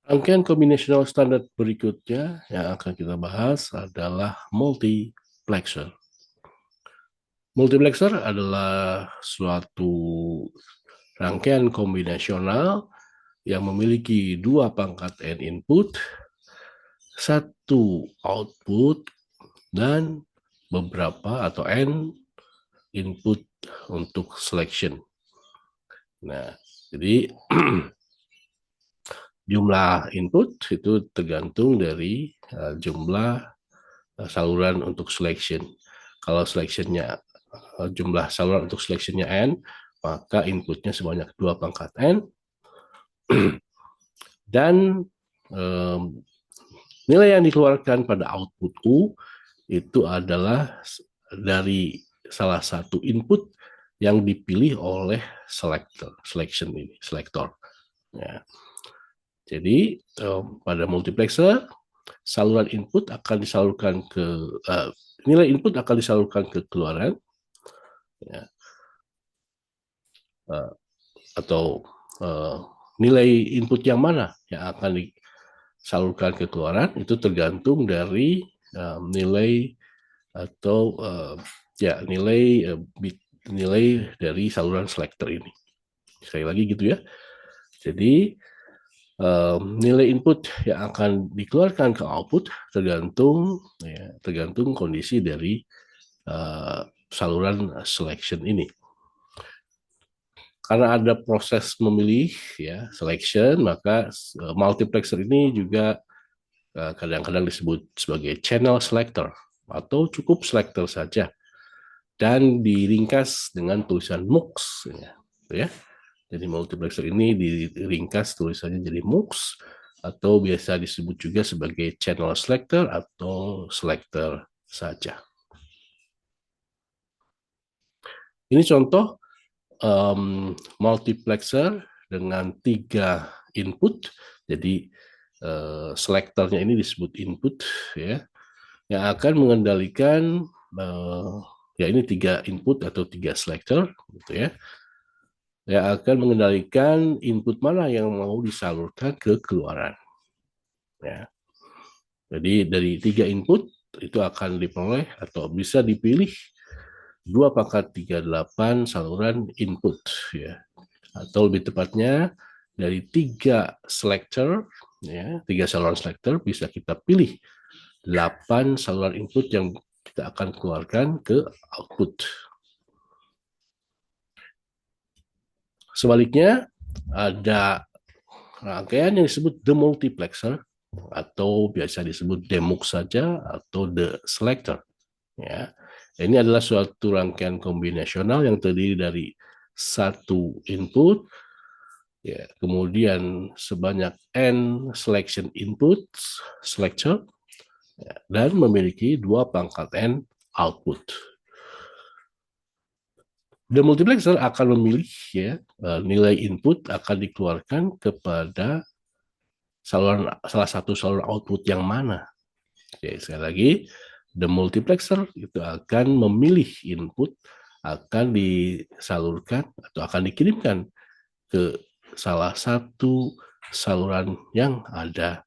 Rangkaian kombinasional standar berikutnya yang akan kita bahas adalah multiplexer. Multiplexer adalah suatu rangkaian kombinasional yang memiliki dua pangkat N input, satu output, dan beberapa atau N input untuk selection. Nah, jadi jumlah input itu tergantung dari jumlah saluran untuk selection. Kalau selectionnya jumlah saluran untuk selectionnya N, maka inputnya sebanyak 2 pangkat N, dan nilai yang dikeluarkan pada output U itu adalah dari salah satu input yang dipilih oleh selector. Ya. Jadi pada multiplexer saluran input akan disalurkan ke nilai input akan disalurkan ke keluaran, ya, atau nilai input yang mana yang akan disalurkan ke keluaran itu tergantung dari nilai atau ya nilai dari saluran selector ini. Sekali lagi gitu ya. Jadi nilai input yang akan dikeluarkan ke output tergantung kondisi dari saluran selection ini. Karena ada proses memilih ya selection, maka multiplexer ini juga kadang-kadang disebut sebagai channel selector atau cukup selector saja dan diringkas dengan tulisan MUX ya. Jadi multiplexer ini diringkas tulisannya jadi MUX atau biasa disebut juga sebagai channel selector atau selector saja. Ini contoh multiplexer dengan 3 input. Jadi selektornya ini disebut input ya, yang akan mengendalikan ya ini 3 input atau 3 selector gitu ya, yang akan mengendalikan input mana yang mau disalurkan ke keluaran. Ya. Jadi dari 3 input itu akan diperoleh atau bisa dipilih 2 pangkat 38 saluran input ya. Atau lebih tepatnya dari 3 selector ya, 3 saluran selector bisa kita pilih 8 saluran input yang kita akan keluarkan ke output. Sebaliknya ada rangkaian yang disebut demultiplexer atau biasa disebut demux saja atau the selector. Ya, ini adalah suatu rangkaian kombinasional yang terdiri dari satu input, ya, kemudian sebanyak n selection input selector, ya, dan memiliki 2 pangkat n output. The multiplexer akan memilih ya nilai input akan dikeluarkan kepada salah satu saluran output yang mana. Oke, sekali lagi, the multiplexer itu akan memilih input akan disalurkan atau akan dikirimkan ke salah satu saluran yang ada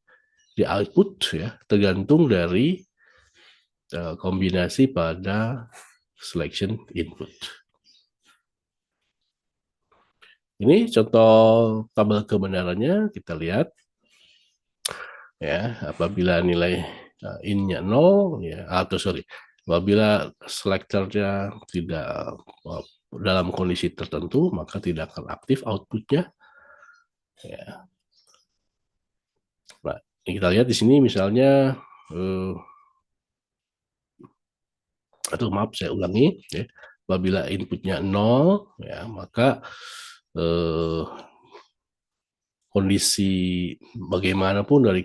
di output ya, tergantung dari kombinasi pada selection input. Ini contoh tabel kebenarannya, kita lihat ya, apabila nilai in-nya 0 ya, atau sorry, apabila selectornya tidak dalam kondisi tertentu, maka tidak akan aktif outputnya ya. Nah, ini kita lihat di sini misalnya atau maaf saya ulangi ya, apabila inputnya 0 ya, maka kondisi bagaimanapun dari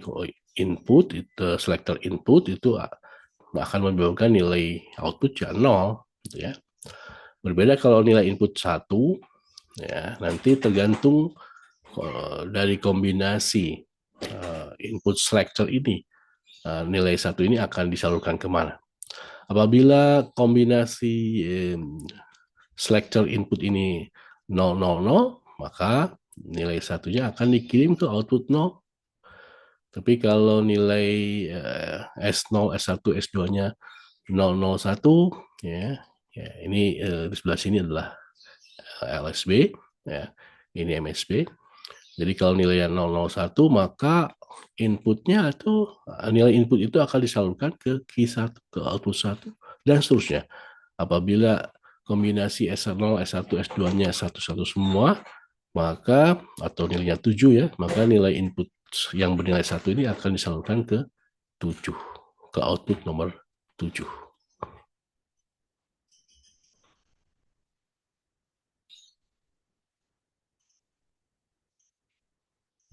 input itu selector input itu akan menyebabkan nilai output ya 0 gitu ya. Berbeda kalau nilai input 1 ya, nanti tergantung dari kombinasi input selector ini nilai 1 ini akan disalurkan kemana. Apabila kombinasi selector input ini 000, maka nilai 1-nya akan dikirim ke output 0. Tapi kalau nilai S0, S1, S2-nya 001, ya, ya ini di sebelah sini adalah LSB, ya, ini MSB. Jadi kalau nilainya 001, maka inputnya itu nilai input itu akan disalurkan ke Q1, ke output 1, dan seterusnya. Apabila kombinasi S0, S1, S2-nya satu-satu semua, maka atau nilainya 7 ya, maka nilai input yang bernilai 1 ini akan disalurkan ke 7, ke output nomor 7.